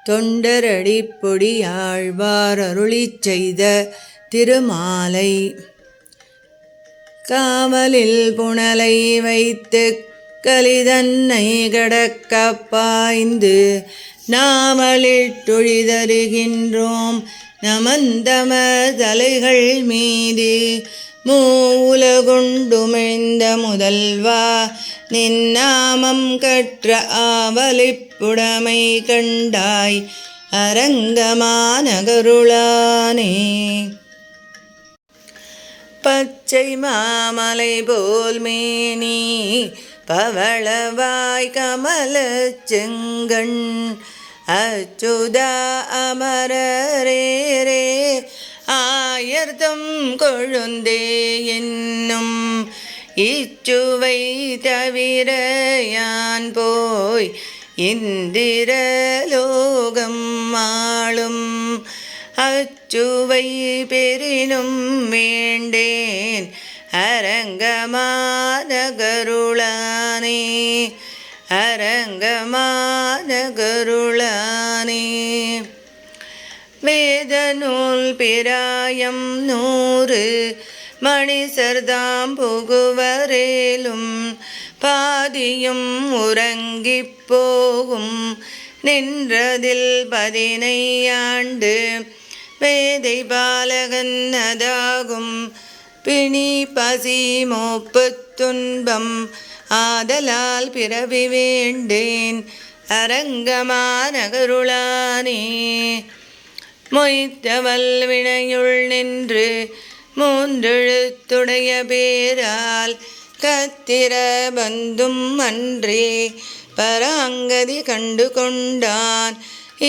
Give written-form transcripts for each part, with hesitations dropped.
தொண்டரடிப்பொடி ஆழ்வார் அருளிச் செய்த திருமாலை. காவலில் புனலை வைத்து கலிதன்னை கடக்கப் பாய்ந்து நாவலிட்டொழிதருகின்றோம் நமந்தமர் தலைகள் மீது. மூவுலகுண்டுமிழ்ந்த முதல்வா நின்னாமம் கற்ற ஆவலிப்புடமை கண்டாய் அரங்கமாநகருளானே. பச்சை மாமலை போல் மேனி பவளவாய் கமலச் செங்கண் அச்சுதா அமரரேரே ஆயர்தம் கொழுந்தே என்னும் இச்சுவை தவிர யான் போய் இந்திரலோகம் ஆளும் அச்சுவை பெரினும் வேண்டேன் அரங்கமாநகருளானே அரங்கமாநகருளானே. வேத நூல் பிராயம் 100 மணிசர்தாம் புகுவரேலும் பாதியும் உறங்கிப் போகும் நின்றதில் 15 ஆண்டு வேதை பாலகன் அதாகும் பிணி பசி மோப்புத் துன்பம் ஆதலால் பிறவி வேண்டேன் அரங்கமாநகருளானே. மொய்த்தவல் வினையுள் நின்று 3 எழுத்துடைய பேரால் கத்திர பந்தும் அன்றே பராங்கதி கண்டு கொண்டான்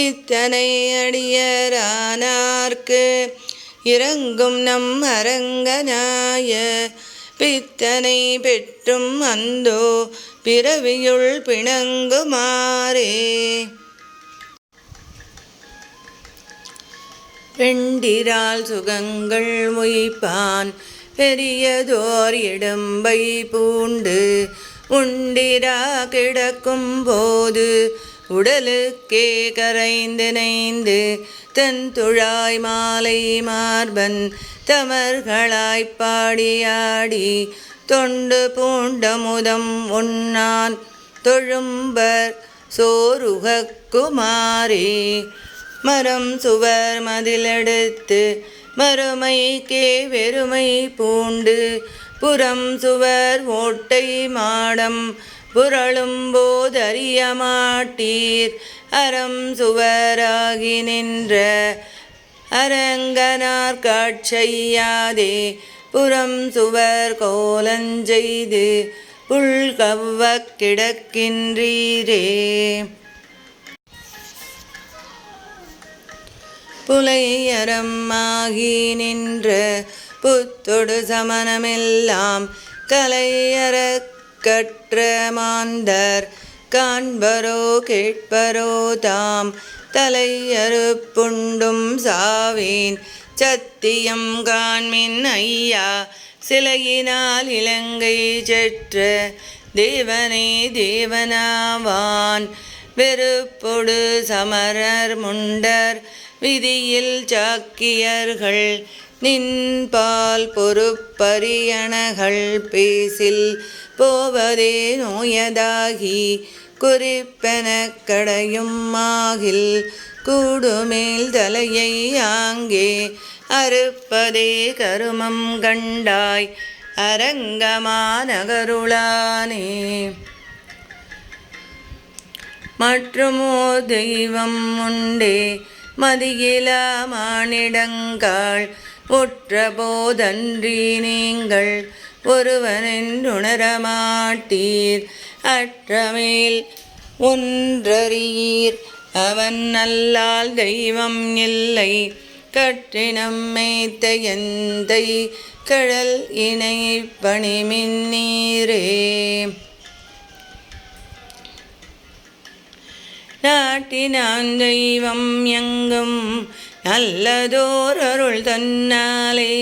இத்தனை அடியரானார்க்கு இறங்கும் நம் அரங்கனாய பித்தனை பெற்றும் அந்தோ பிறவியுள் பிணங்குமாறே. பெண்டிரால் சுகங்கள் முய்ப்பான் பெரியதோர் இடும்பை பூண்டு உண்டிரா கிடக்கும் போது உடலுக்கே கரைந்து நைந்து தன் துழாய் மாலை மார்பன் தமர்களாய்ப் பாடியாடி தொண்டு பூண்டமுதம் உண்ணான் தொழும்பர் சோறுகுமாரே. மரம் சுவர் மதிலெடுத்து மறுமைக்கே வெறுமை பூண்டு புறம் சுவர் ஓட்டை மாடம் புரளும் போதறிய மாட்டீர் அறம் சுவராகி நின்ற அரங்கனார் காட்செய்யாதே புறம் சுவர் கோலஞ்செய்து உள்கவ்வக் கிடக்கின்றீரே. புலையறம் ஆகி நின்ற புத்தொடு சமணமெல்லாம் கலையறக் கற்ற மாந்தர் காண்பரோ கேட்பரோ தாம் தலையறுப்புண்டும் சாவேன் சத்தியம் காண்மின் ஐயா சிலையினால் இலங்கை செற்ற தேவனே தேவனாவான். வெறுப்பொடு சமரர் முண்டர் விதியில் சாக்கியர்கள் நின்பால் பொறுப்பரியணகள் பேசில் போவதே நோயதாகி குறிப்பெனக் கடையும் ஆகில் கூடுமேல் தலையை ஆங்கே அறுப்பதே கருமம் கண்டாய் அரங்கமாநகருளானே. மற்றுமோ தெய்வம் உண்டே மதியிலா மானிடங்காள் உற்ற போதன்றி நீங்கள் ஒருவனென்றுணரமாட்டீர் அற்றமேல் ஒன்றறியீர் அவன் அல்லால் தெய்வம் இல்லை கற்றினம் மேய்த்த எந்தை கடல் இணை பணிமின்னீரே. நாட்டினான் தெய்வம் எங்கும் நல்லதோர் அருள் தன்னாலே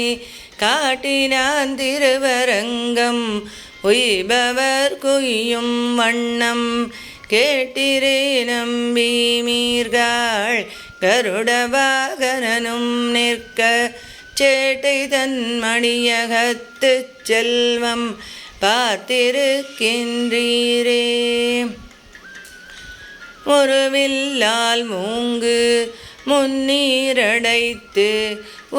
காட்டினான் திருவரங்கம் உய்பவர் குய்யும் வண்ணம் கேட்டிரே நம்பி மீர்காள் கருட வாகனனும் நிற்க சேட்டை தன் மணியகத்து செல்வம் பார்த்திருக்கின்றீரே. ஒரு வில்லால் மூங்கு முன்னீரடைத்து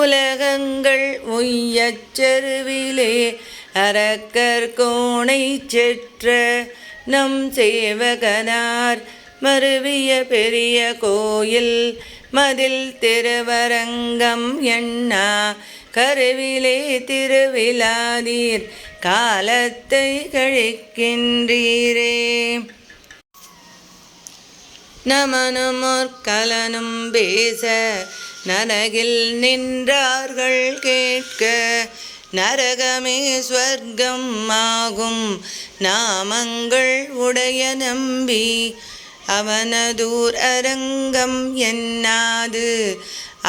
உலகங்கள் உய்யச் செருவிலே அரக்கர் கோணை செற்ற நம் சேவகனார் மருவிய பெரிய கோயில் மதில் திருவரங்கம் எண்ணா கருவிலே திருவிழாதீர் காலத்தை கழிக்கின்றீரே. நமனுமோர் கலனும் பேச நரகில் நின்றார்கள் கேட்க நரகமே ஸ்வர்க்கம் ஆகும் நாமங்கள் உடைய நம்பி அவனதூர் அரங்கம் என்னாது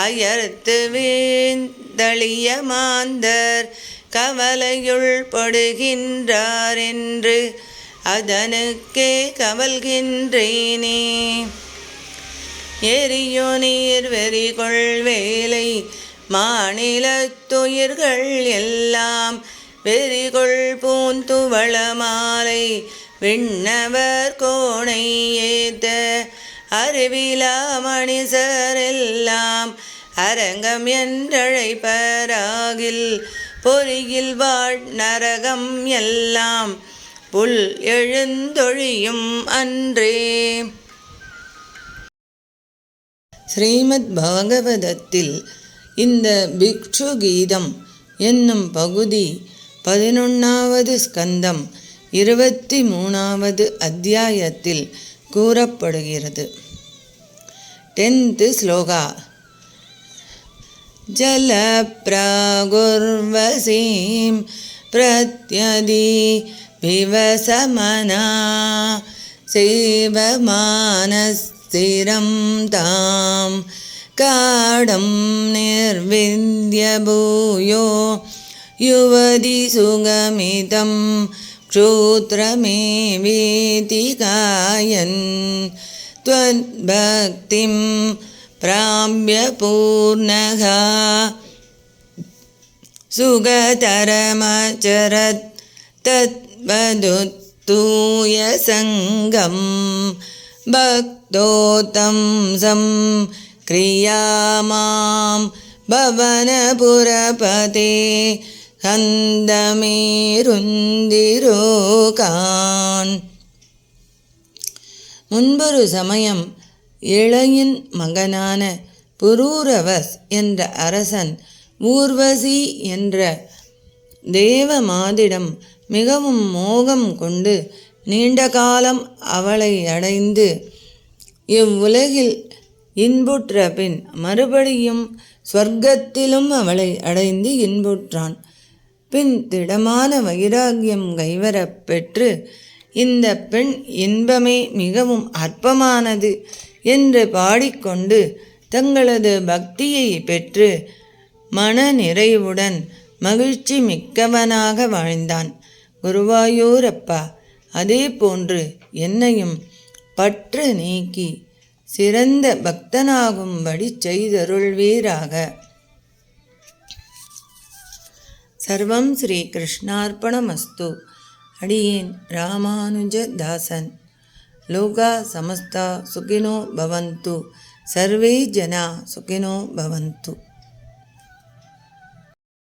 அயர்த்து வீழ்ந்தளிய மாந்தர் கவலையுள் படுகின்றார் என்று அதனுக்கே கவல்கின்றேனே. எரியோ நீர் வெறிகொள் வேலை மாநிலத்துயிர்கள் எல்லாம் வெறிகொள் பூந்துவள மாலை விண்ணவர் கோணை ஏத்த அறிவிலா மணிசரெல்லாம் அரங்கம் என்றழைப்பராகில் பொறியில் வாழ் நரகம் எல்லாம் புல் எழுந்தொழியும் அன்றே. ஸ்ரீமத் பாகவதத்தில் இந்த பிக்ஷு கீதம் என்னும் பகுதி 11வது ஸ்கந்தம் 23வது அத்தியாயத்தில் கூறப்படுகிறது. 10th ஸ்லோகா. ஜல பிராகுர்வசீம் பிரத்யதி விவசமனா சேவமானஸ்திரம் தாம் காடம் நிர்வித்ய பூயோ யுவதி சுகமிதம் க்ஷூத்ரமே வேதி காயன் த்வத்பக்திம் பிராப்ய பூர்ணகா சுகதரமச்சரத் தத்வதுத்தூய சங்கம் பக்தோதம் சம் கிரியாமாம் பவனபுரபதே ஹந்தமேருந்திரோகான். முன்பொரு சமயம் இளையின் மகனான புரூரவஸ் என்ற அரசன் ஊர்வசி என்ற தேவமாதிடம் மிகவும் மோகம் கொண்டு நீண்ட காலம் அவளை அடைந்து இவ்வுலகில் இன்புற்ற பின் மறுபடியும் ஸ்வர்க்கத்திலும் அவளை அடைந்து இன்புற்றான். பின் திடமான வைராகியம் கைவரப் பெற்று இந்த பெண் இன்பமே மிகவும் அற்பமானது என்று பாடிக்கொண்டு தங்களது பக்தியை பெற்று மன நிறைவுடன் மகிழ்ச்சி மிக்கவனாக வாழ்ந்தான். குருவாயூரப்பா, அதே போன்று என்னையும் பற்று நீக்கி சிறந்த பக்தனாகும்படி செய்தருள்வீராக. சர்வம் ஸ்ரீ கிருஷ்ணார்ப்பணமஸ்து. அடியேன் ராமானுஜதாசன். லோகா சமஸ்தா சுகினோ பவந்து. சர்வே ஜனா சுகினோ பவந்து.